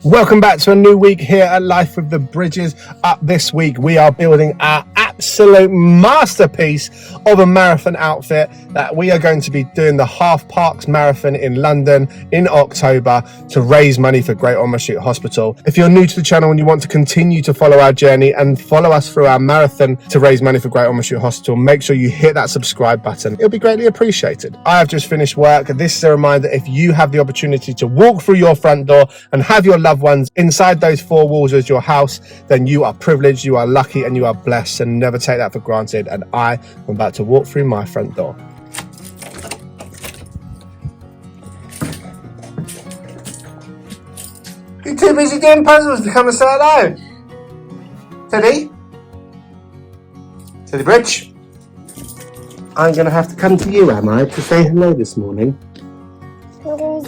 Welcome back to a new week here at Life with the Bridges. Up this week, we are building our absolute masterpiece of a marathon outfit that we are going to be doing the Half Parks Marathon in London in October to raise money for Great Ormond Street Hospital. If you're new to the channel and you want to continue to follow our journey and follow us through our marathon to raise money for Great Ormond Street Hospital, make sure you hit that subscribe button. It'll be greatly appreciated. I have just finished work. This is a reminder, if you have the opportunity to walk through your front door and have your loved ones inside those four walls as your house, then you are privileged, you are lucky, and you are blessed, and never take that for granted. And I am about to walk through my front door. You're too busy doing puzzles to come and say hello. Teddy? Teddy Bridge? I'm going to have to come to you, am I, to say hello this morning? I'm doing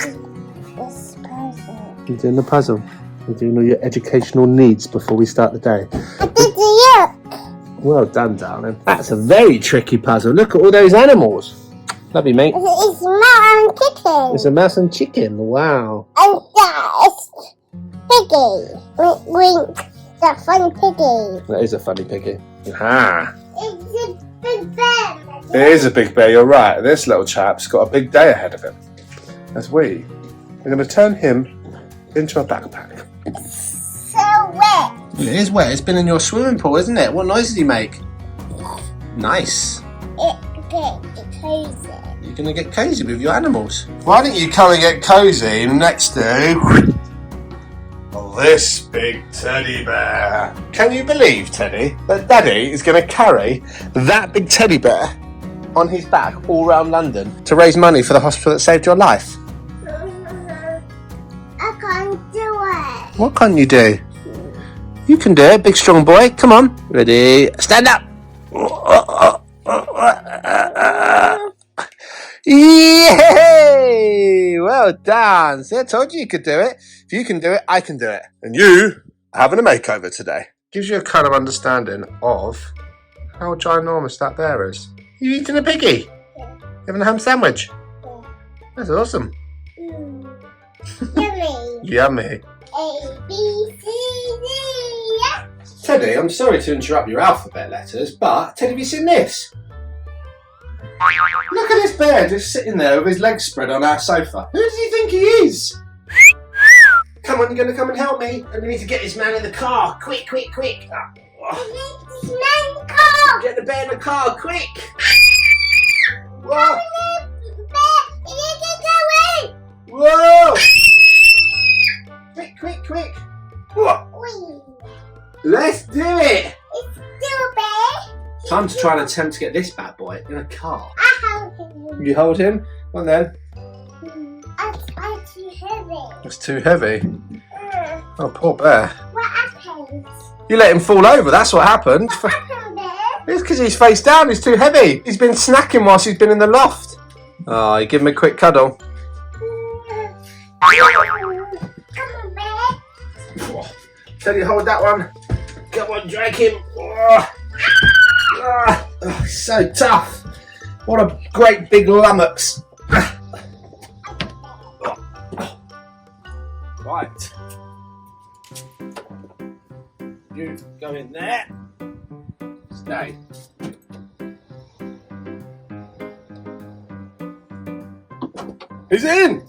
this puzzle. You're doing the puzzle. You're doing all your educational needs before we start the day. I did the yuck. Well done, darling. That's a very tricky puzzle. Look at all those animals. Love you, mate. It's a mouse and chicken. It's a mouse and chicken. Wow. And that's piggy. Wink. That funny piggy. That is a funny piggy. Ha. It's a big bear. It is a big bear, you're right. This little chap's got a big day ahead of him. As we're going to turn him into a backpack. It's so wet. It is wet. It's been in your swimming pool, isn't it? What noise did he make? Nice. It gets cozy. You're going to get cozy with your animals. Why don't you come and get cozy next to this big teddy bear? Can you believe, Teddy, that Daddy is going to carry that big teddy bear on his back all around London to raise money for the hospital that saved your life? I can't do it. What can't you do? You can do it, big strong boy. Come on. Ready? Stand up. Yay! Well done. See, I told you could do it. If you can do it, I can do it. And you are having a makeover today. Gives you a kind of understanding of how ginormous that bear is. You eating a piggy? Yeah. Having a ham sandwich? Yeah. That's awesome. Yummy. Yummy. A, B, C, D, yeah. Teddy, I'm sorry to interrupt your alphabet letters, but Teddy, have you seen this? Look at this bear just sitting there with his legs spread on our sofa. Who does he think he is? Come on, you're going to come and help me. And we need to get this man in the car. Quick, quick, quick. Get the bear in the car, quick. Whoa. Whoa. Quick, quick, quick. Whoa. Let's do it. It's still a bear. Time to try and attempt to get this bad boy in a car. I hold him. You hold him? Well then. It's too heavy. It's too heavy. Oh, poor bear. What happens? You let him fall over, that's what happened. What happened there? It's because he's face down, he's too heavy. He's been snacking whilst he's been in the loft. Oh, you give him a quick cuddle. Come on, bear. Tell you, hold that one. Come on, drag him. Oh, so tough. What a great big lummox. Right. You go in there. Stay. He's in.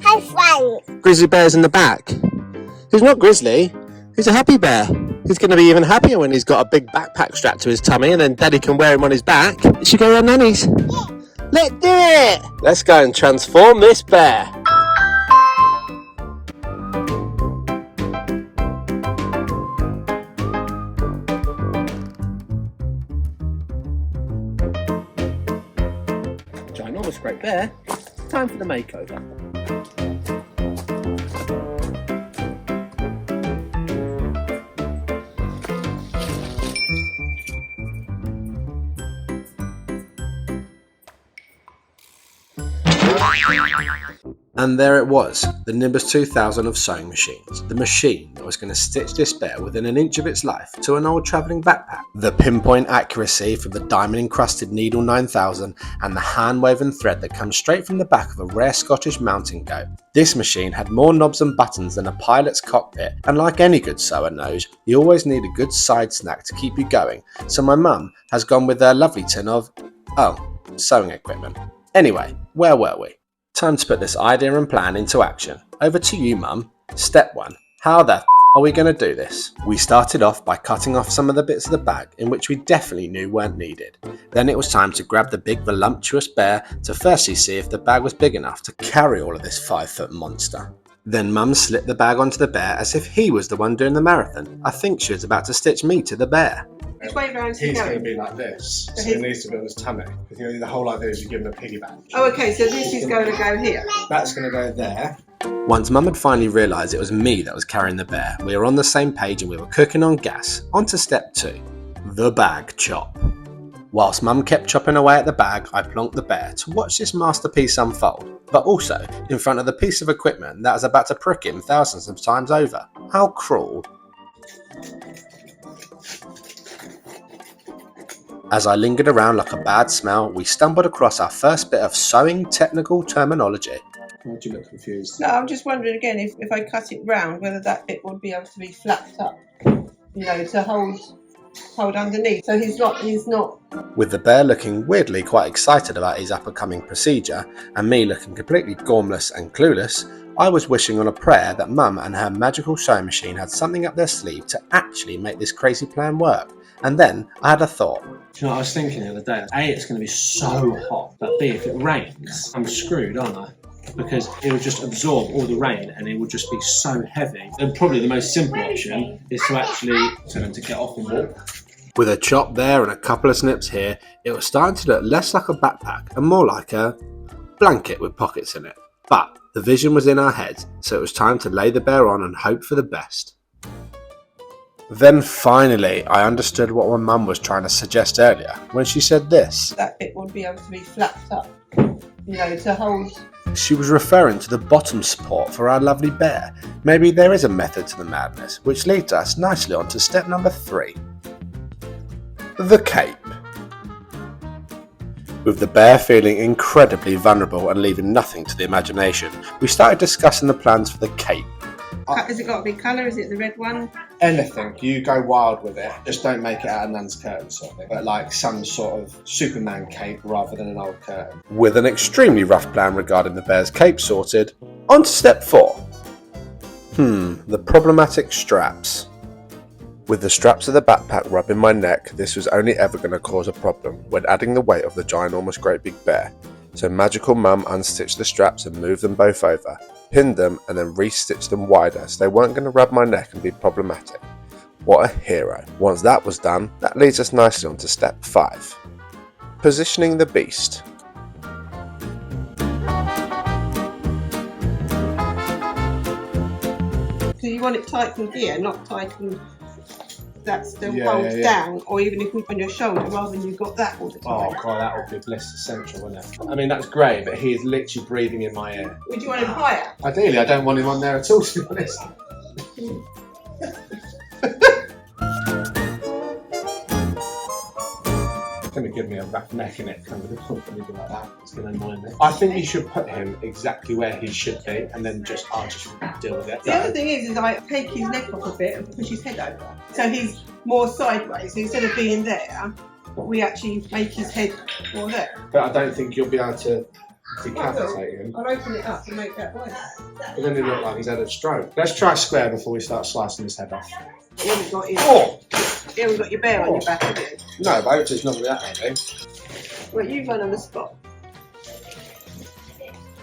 Have fun. Grizzly bear's in the back. He's not grizzly. He's a happy bear. He's going to be even happier when he's got a big backpack strapped to his tummy and then Daddy can wear him on his back. Should go around Nanny's. Yeah. Let's do it. Let's go and transform this bear. Ginormous great bear. Time for the makeover. And there it was, the Nimbus 2000 of sewing machines, the machine that was going to stitch this bear within an inch of its life to an old travelling backpack. The pinpoint accuracy from the diamond encrusted needle 9000 and the hand woven thread that comes straight from the back of a rare Scottish mountain goat. This machine had more knobs and buttons than a pilot's cockpit, and like any good sewer knows, you always need a good side snack to keep you going, so my mum has gone with their lovely tin of, sewing equipment. Anyway, where were we? Time to put this idea and plan into action. Over to you, Mum. Step 1. How the are we going to do this? We started off by cutting off some of the bits of the bag in which we definitely knew weren't needed. Then it was time to grab the big voluptuous bear to firstly see if the bag was big enough to carry all of this 5-foot monster. Then Mum slipped the bag onto the bear as if he was the one doing the marathon. I think she was about to stitch me to the bear. Which way round He's going to be like this, so he needs to be on his tummy. Because the whole idea is you give him a piggyback. Oh, okay, so this is going to go here. That's going to go there. Once Mum had finally realised it was me that was carrying the bear, we were on the same page and we were cooking on gas. On to step 2, the bag chop. Whilst Mum kept chopping away at the bag, I plonked the bear to watch this masterpiece unfold, but also in front of the piece of equipment that was about to prick him thousands of times over. How cruel. As I lingered around like a bad smell, we stumbled across our first bit of sewing technical terminology. Why do you look confused? No, I'm just wondering again if I cut it round, whether that bit would be able to be flapped up, to hold underneath. So he's not. With the bear looking weirdly quite excited about his upcoming procedure, and me looking completely gormless and clueless, I was wishing on a prayer that Mum and her magical sewing machine had something up their sleeve to actually make this crazy plan work. And then I had a thought. Do you know what I was thinking the other day? A, it's going to be so hot, but B, if it rains, I'm screwed, aren't I? Because it would just absorb all the rain and it would just be so heavy. And probably the most simple option is to actually tell them to get off and walk. With a chop there and a couple of snips here, it was starting to look less like a backpack and more like a blanket with pockets in it. But the vision was in our heads, so it was time to lay the bear on and hope for the best. Then finally, I understood what my mum was trying to suggest earlier when she said this. That bit would be able to be flapped up, to hold. She was referring to the bottom support for our lovely bear. Maybe there is a method to the madness, which leads us nicely on to step number 3. The cape. With the bear feeling incredibly vulnerable and leaving nothing to the imagination, we started discussing the plans for the cape. Has it got a big colour? Is it the red one? Anything. You go wild with it. Just don't make it out of Nan's curtain sort of thing. But like some sort of Superman cape rather than an old curtain. With an extremely rough plan regarding the bear's cape sorted, on to step 4. The problematic straps. With the straps of the backpack rubbing my neck, this was only ever going to cause a problem when adding the weight of the ginormous great big bear. So magical Mum unstitched the straps and moved them both over, pinned them and then re-stitched them wider so they weren't going to rub my neck and be problematic. What a hero. Once that was done, that leads us nicely on to step 5. Positioning the beast. So you want it tightened here, not tightened that still Yeah, holds yeah. down, or even if on your shoulder rather than you've got that all the time. Oh god, that would be bliss essential, wouldn't it? I mean, that's great, but he is literally breathing in my ear. Would you want him higher? Ideally, I don't want him on there at all, to be honest. It's going to give me a rough neck in it, kind of anything like that. It's going to annoy me. I think you should put him exactly where he should be, and then I'll just deal with it. The other thing is I take his neck off a bit and push his head over. So he's more sideways. So instead of being there, we actually make his head more there. But I don't think you'll be able to decapitate him. I'll open it up and make that way. But then he look like he's had a stroke. Let's try square before we start slicing his head off. You haven't got his, Oh! you haven't got your bear on your back, have you? No, but it's not going to be that heavy. Well, you've run on the spot.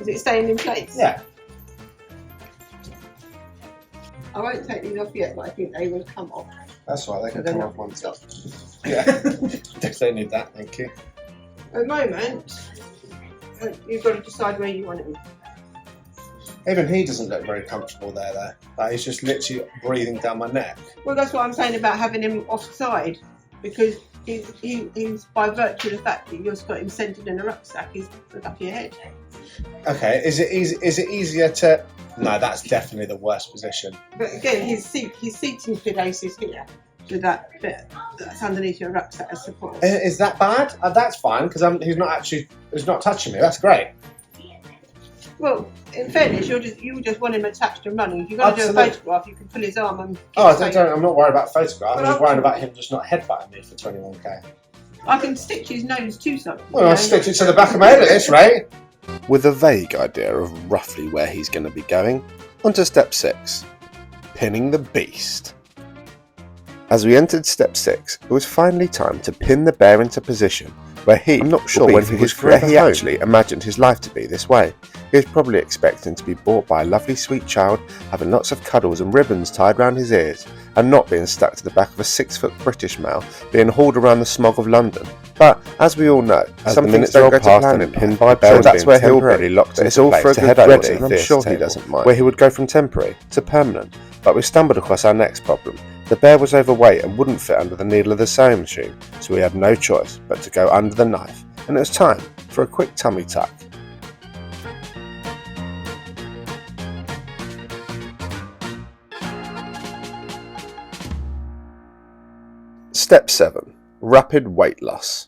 Is it staying in place? Yeah. I won't take these off yet, but I think they will come off. That's right, they can They're come not- off once up. Yeah, definitely need that, thank you. At the moment, you've got to decide where you want him. Even he doesn't look very comfortable there, though. Like, he's just literally breathing down my neck. Well, that's what I'm saying about having him offside, because he's by virtue of the fact that you've got him centred in a rucksack, he's above your head. Okay, is it easier to? No, that's definitely the worst position. But again, his seating place is here. With that bit that's underneath your rucksack as support. Is that bad? That's fine because he's not touching me. That's great. Well, in fairness, you just want him attached and running. If you're going to do a photograph, you can pull his arm and. I'm not worried about photograph. I'm just worried about him just not headbutting me for 21k. I can stitch his nose to something. Well, I'll stitch it to the back of my head at this rate. With a vague idea of roughly where he's going to be going, on to step 6, pinning the beast. As we entered step 6, it was finally time to pin the bear into position where I'm not sure when he actually imagined his life to be this way. He was probably expecting to be bought by a lovely sweet child, having lots of cuddles and ribbons tied round his ears, and not being stuck to the back of a 6-foot British male being hauled around the smog of London. But as we all know, some minutes don't go to plan and pinned by bear, that's where he'll be locked into all for a good ready, and I'm sure he doesn't mind, where he would go from temporary to permanent. But we stumbled across our next problem. The bear was overweight and wouldn't fit under the needle of the sewing machine, so we had no choice but to go under the knife, and it was time for a quick tummy tuck. Step 7. Rapid weight loss.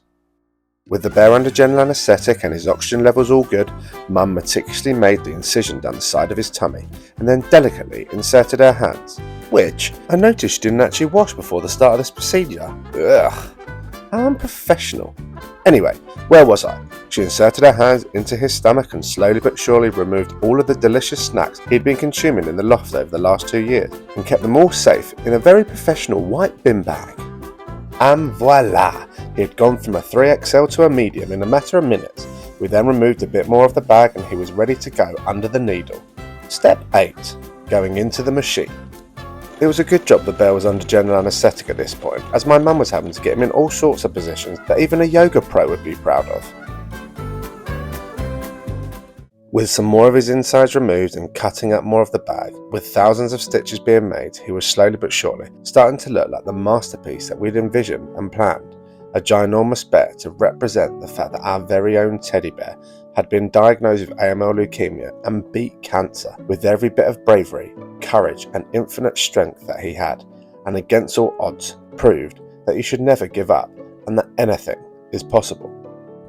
With the bear under general anaesthetic and his oxygen levels all good, Mum meticulously made the incision down the side of his tummy and then delicately inserted her hands, which I noticed she didn't actually wash before the start of this procedure. Ugh, how unprofessional. Anyway, where was I? She inserted her hands into his stomach and slowly but surely removed all of the delicious snacks he'd been consuming in the loft over the last 2 years and kept them all safe in a very professional white bin bag. And voila! He had gone from a 3XL to a medium in a matter of minutes. We then removed a bit more of the bag and he was ready to go under the needle. Step 8. Going into the machine. It was a good job the bear was under general anaesthetic at this point, as my mum was having to get him in all sorts of positions that even a yoga pro would be proud of. With some more of his insides removed and cutting up more of the bag, with thousands of stitches being made, he was slowly but surely starting to look like the masterpiece that we'd envisioned and planned. A ginormous bear to represent the fact that our very own teddy bear had been diagnosed with AML Leukaemia and beat cancer with every bit of bravery, courage and infinite strength that he had, and against all odds proved that you should never give up and that anything is possible.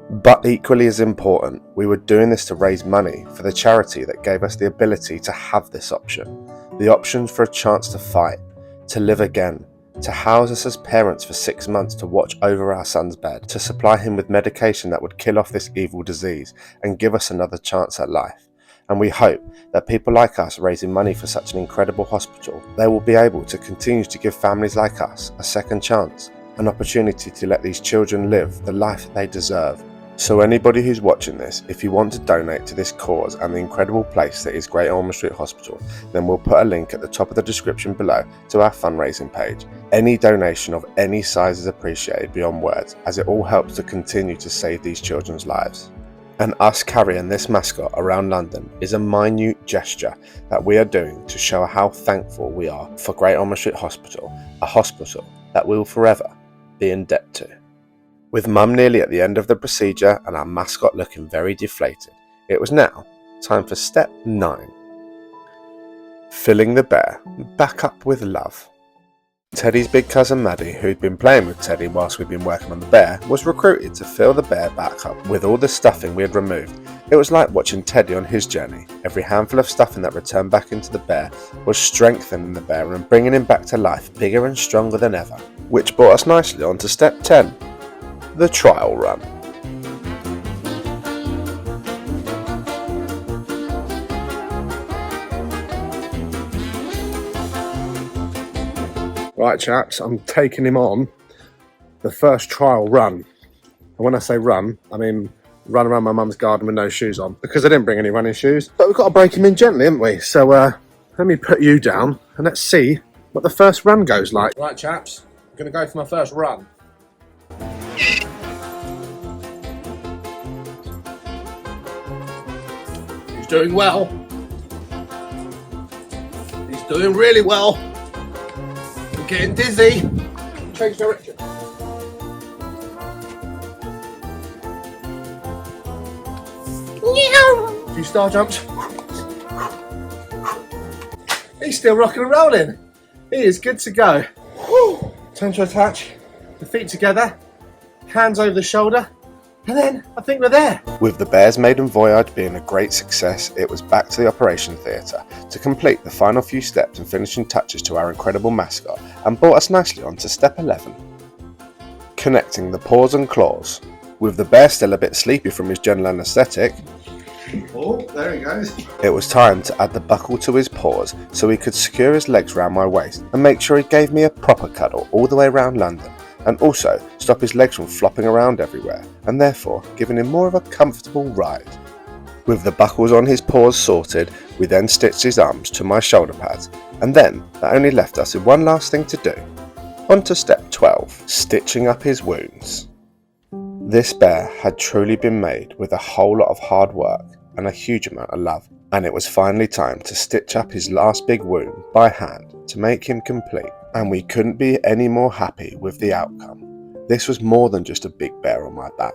But equally as important, we were doing this to raise money for the charity that gave us the ability to have this option. The option for a chance to fight, to live again, to house us as parents for 6 months to watch over our son's bed, to supply him with medication that would kill off this evil disease and give us another chance at life. And we hope that people like us raising money for such an incredible hospital, they will be able to continue to give families like us a second chance, an opportunity to let these children live the life they deserve. So anybody who's watching this, if you want to donate to this cause and the incredible place that is Great Ormond Street Hospital, then we'll put a link at the top of the description below to our fundraising page. Any donation of any size is appreciated beyond words, as it all helps to continue to save these children's lives. And us carrying this mascot around London is a minute gesture that we are doing to show how thankful we are for Great Ormond Street Hospital, a hospital that we will forever be in debt to. With Mum nearly at the end of the procedure and our mascot looking very deflated, it was now time for step 9. Filling the bear back up with love. Teddy's big cousin Maddie, who'd been playing with Teddy whilst we'd been working on the bear, was recruited to fill the bear back up with all the stuffing we had removed. It was like watching Teddy on his journey. Every handful of stuffing that returned back into the bear was strengthening the bear and bringing him back to life bigger and stronger than ever. Which brought us nicely on to step 10. The trial run. Right, chaps, I'm taking him on the first trial run. And when I say run, I mean run around my mum's garden with no shoes on, because I didn't bring any running shoes. But we've got to break him in gently, haven't we? So let me put you down and let's see what the first run goes like. Right, chaps, I'm going to go for my first run. He's doing well. He's doing really well. I'm getting dizzy. Change direction. A few star jumps. He's still rocking and rolling. He is good to go. Whew. Time to attach the feet together, hands over the shoulder, and then I think we're there. With the bear's maiden voyage being a great success, it was back to the operation theatre to complete the final few steps and finishing touches to our incredible mascot, and brought us nicely on to step 11. Connecting the paws and claws. With the bear still a bit sleepy from his general anaesthetic, oh, there he goes. It was time to add the buckle to his paws so he could secure his legs round my waist and make sure he gave me a proper cuddle all the way around London, and also stop his legs from flopping around everywhere, and therefore giving him more of a comfortable ride. With the buckles on his paws sorted, we then stitched his arms to my shoulder pads, and then that only left us with one last thing to do. On to step 12, stitching up his wounds. This bear had truly been made with a whole lot of hard work and a huge amount of love, and it was finally time to stitch up his last big wound by hand to make him complete, and we couldn't be any more happy with the outcome. This was more than just a big bear on my back.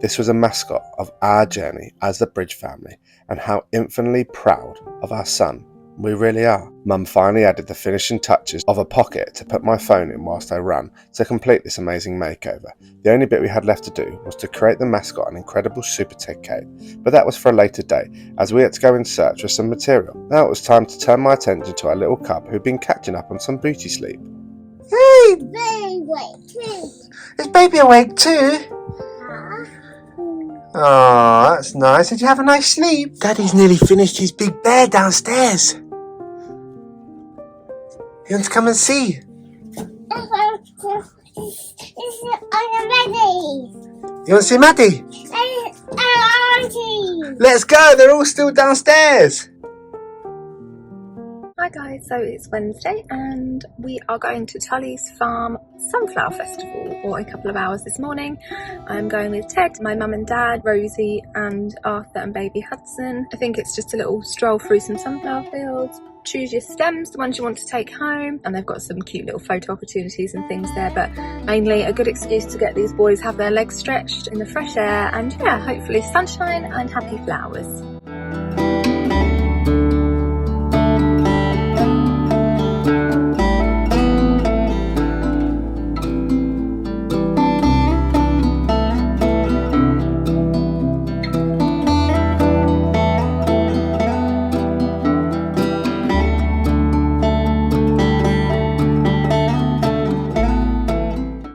This was a mascot of our journey as the Bridge family, and how infinitely proud of our son we really are. Mum finally added the finishing touches of a pocket to put my phone in whilst I ran to complete this amazing makeover. The only bit we had left to do was to create the mascot an incredible super Ted cape, but that was for a later day as we had to go in search for some material. Now it was time to turn my attention to our little cub who'd been catching up on some booty sleep. Hey! Baby awake too. Is baby awake too? Oh, that's nice. Did you have a nice sleep? Daddy's nearly finished his big bear downstairs. You want to come and see? I'm ready. You want to see Maddie? Auntie. Let's go. They're all still downstairs. Hi guys, so it's Wednesday and we are going to Tully's Farm Sunflower Festival for a couple of hours this morning. I'm going with Ted, my mum and dad, Rosie and Arthur and baby Hudson. I think it's just a little stroll through some sunflower fields. Choose your stems, the ones you want to take home, and they've got some cute little photo opportunities and things there, but mainly a good excuse to get these boys have their legs stretched in the fresh air and yeah, hopefully sunshine and happy flowers.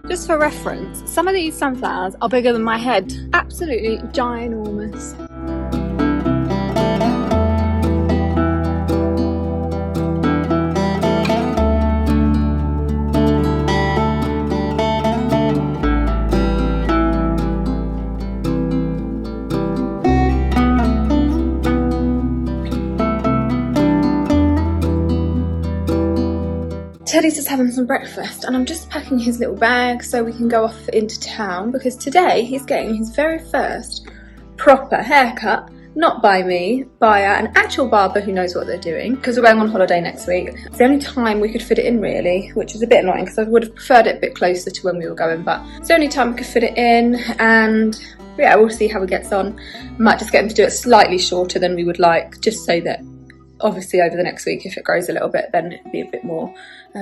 Just for reference, some of these sunflowers are bigger than my head. Absolutely ginormous. Teddy's just having some breakfast and I'm just packing his little bag so we can go off into town because today he's getting his very first proper haircut, not by me, by an actual barber who knows what they're doing, because we're going on holiday next week. It's the only time we could fit it in really, which is a bit annoying because I would have preferred it a bit closer to when we were going, but it's the only time we could fit it in, and yeah, we'll see how it gets on. Might just get him to do it slightly shorter than we would like, just so that obviously over the next week if it grows a little bit then it'd be a bit more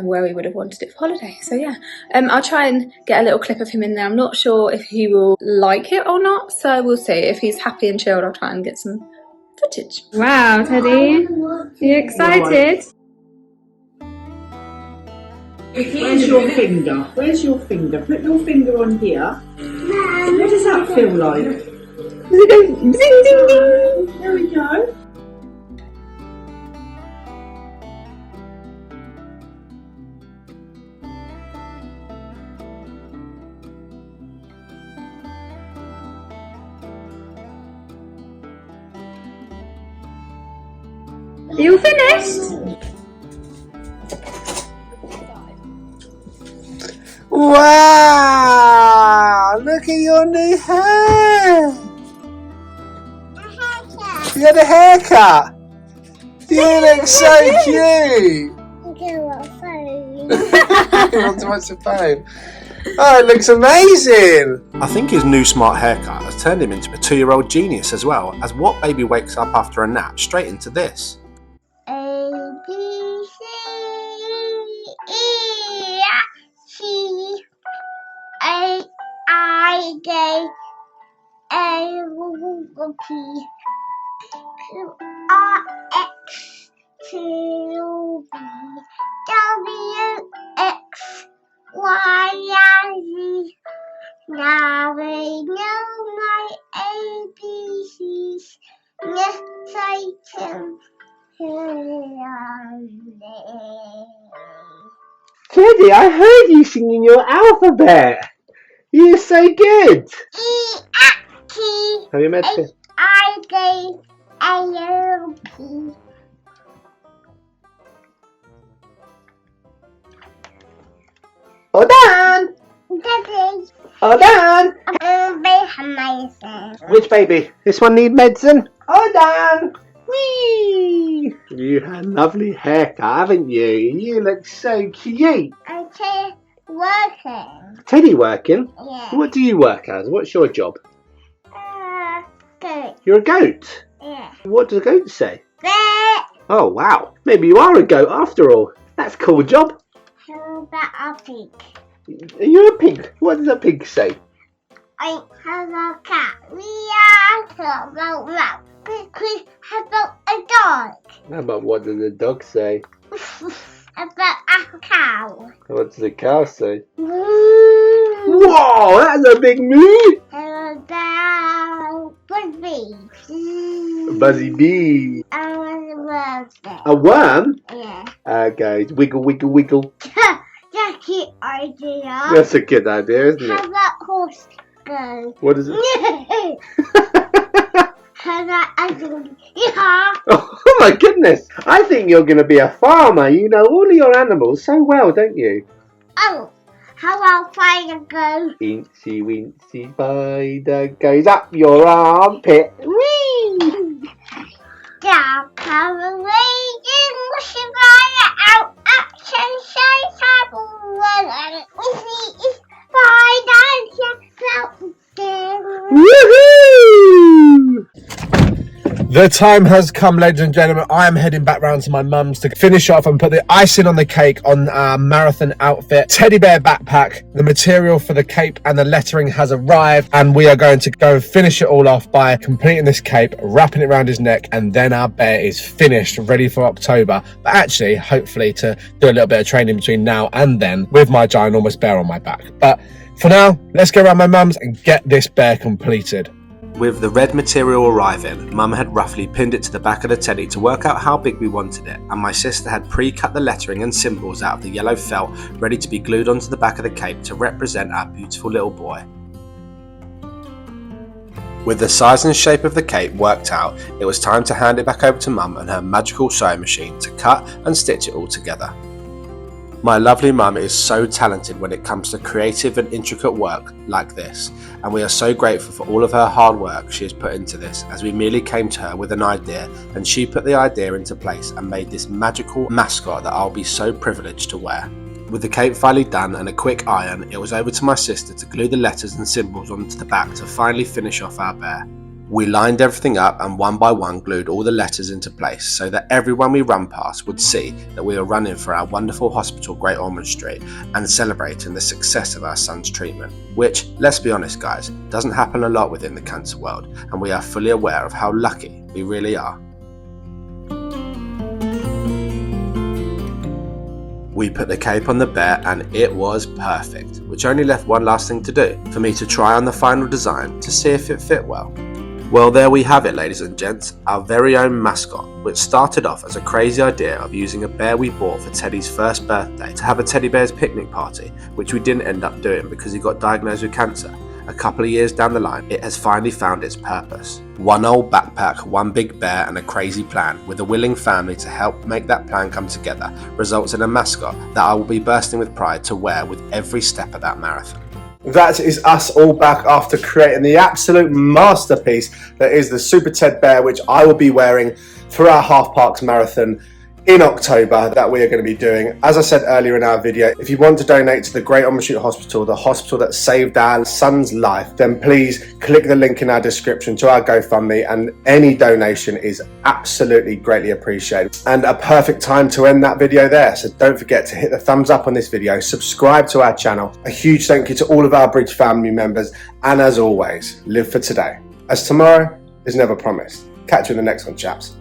where we would have wanted it for holiday. So yeah, I'll try and get a little clip of him in there. I'm not sure if he will like it or not, so we'll see. If he's happy and chilled, I'll try and get some footage. Wow, Teddy, are you excited? Where's your finger? Where's your finger? Put your finger on here. What does that feel like? Does it go ding ding ding? There we go. Are you finished? Wow! Look at your new hair! You had a haircut! You look so cute! You want phone? You want to watch the phone? Oh, it looks amazing. I think his new smart haircut has turned him into a 2-year-old genius as well, as what baby wakes up after a nap straight into this? A, B, C, E, F, G, A, I, J, A, P, Q, R, X, Q, V, W, X, Y, and Z. Now I know my ABCs. Yes, I can. Teddy, I heard you singing your alphabet. You're so good. E, F, T, Have you met H, I, J, A, P. All done. Daddy. All done. Amazing. Which baby? This one need medicine? All done. Whee! You had a lovely haircut, haven't you? You look so cute. Okay, working. Teddy working? Yeah. What do you work as? What's your job? Good. You're a goat. Yeah. What does a goat say? But Oh wow, maybe you are a goat after all. That's a cool job. how about a pig? You're a pig. What does a pig say? I have a cat. We are about that. Quick, how about a dog? How about what does the dog say? About a cow. What does the cow say? Moo. Whoa, that's a big moo! About bee. Buzzy bee. I was a birthday. A worm? Yeah. Okay, wiggle, wiggle, wiggle. That's the idea. That's a good idea, isn't How it? about horse go? What is it? How about a dog? Yeah. Oh my goodness! I think you're going to be a farmer. You know all of your animals so well, don't you? Oh, how about fire go? Incy wincy spider goes up your armpit. Whee! Down come raging, washing fire out, action, shine, table, and is spider, Woohoo! The time has come, ladies and gentlemen. I am heading back round to my mum's to finish off and put the icing on the cake on our marathon outfit. Teddy bear backpack, the material for the cape and the lettering has arrived, and we are going to go and finish it all off by completing this cape, wrapping it around his neck, and then our bear is finished, ready for October. But actually, hopefully to do a little bit of training between now and then with my ginormous bear on my back. But for now, let's go around my mum's and get this bear completed. With the red material arriving, Mum had roughly pinned it to the back of the teddy to work out how big we wanted it, and my sister had pre-cut the lettering and symbols out of the yellow felt ready to be glued onto the back of the cape to represent our beautiful little boy. With the size and shape of the cape worked out, it was time to hand it back over to Mum and her magical sewing machine to cut and stitch it all together. My lovely mum is so talented when it comes to creative and intricate work like this, and we are so grateful for all of her hard work she has put into this, as we merely came to her with an idea and she put the idea into place and made this magical mascot that I'll be so privileged to wear. With the cape finally done and a quick iron, it was over to my sister to glue the letters and symbols onto the back to finally finish off our bear. We lined everything up and one by one glued all the letters into place so that everyone we run past would see that we were running for our wonderful hospital, Great Ormond Street, and celebrating the success of our son's treatment, which, let's be honest guys, doesn't happen a lot within the cancer world, and we are fully aware of how lucky we really are. We put the cape on the bear and it was perfect, which only left one last thing to do, for me to try on the final design to see if it fit well. Well, there we have it, ladies and gents, our very own mascot, which started off as a crazy idea of using a bear we bought for Teddy's first birthday to have a teddy bear's picnic party, which we didn't end up doing because he got diagnosed with cancer. A couple of years down the line, it has finally found its purpose. One old backpack, one big bear, and a crazy plan, with a willing family to help make that plan come together, results in a mascot that I will be bursting with pride to wear with every step of that marathon. That is us all back after creating the absolute masterpiece that is the Super Ted Bear, which I will be wearing for our Half Parks Marathon in October that we are going to be doing. As I said earlier in our video, if you want to donate to the Great Ormond Street Hospital, the hospital that saved our son's life, then please click the link in our description to our GoFundMe, and any donation is absolutely greatly appreciated. And a perfect time to end that video there, so don't forget to hit the thumbs up on this video, subscribe to our channel. A huge thank you to all of our Bridge family members, and as always, live for today, as tomorrow is never promised. Catch you in the next one, chaps.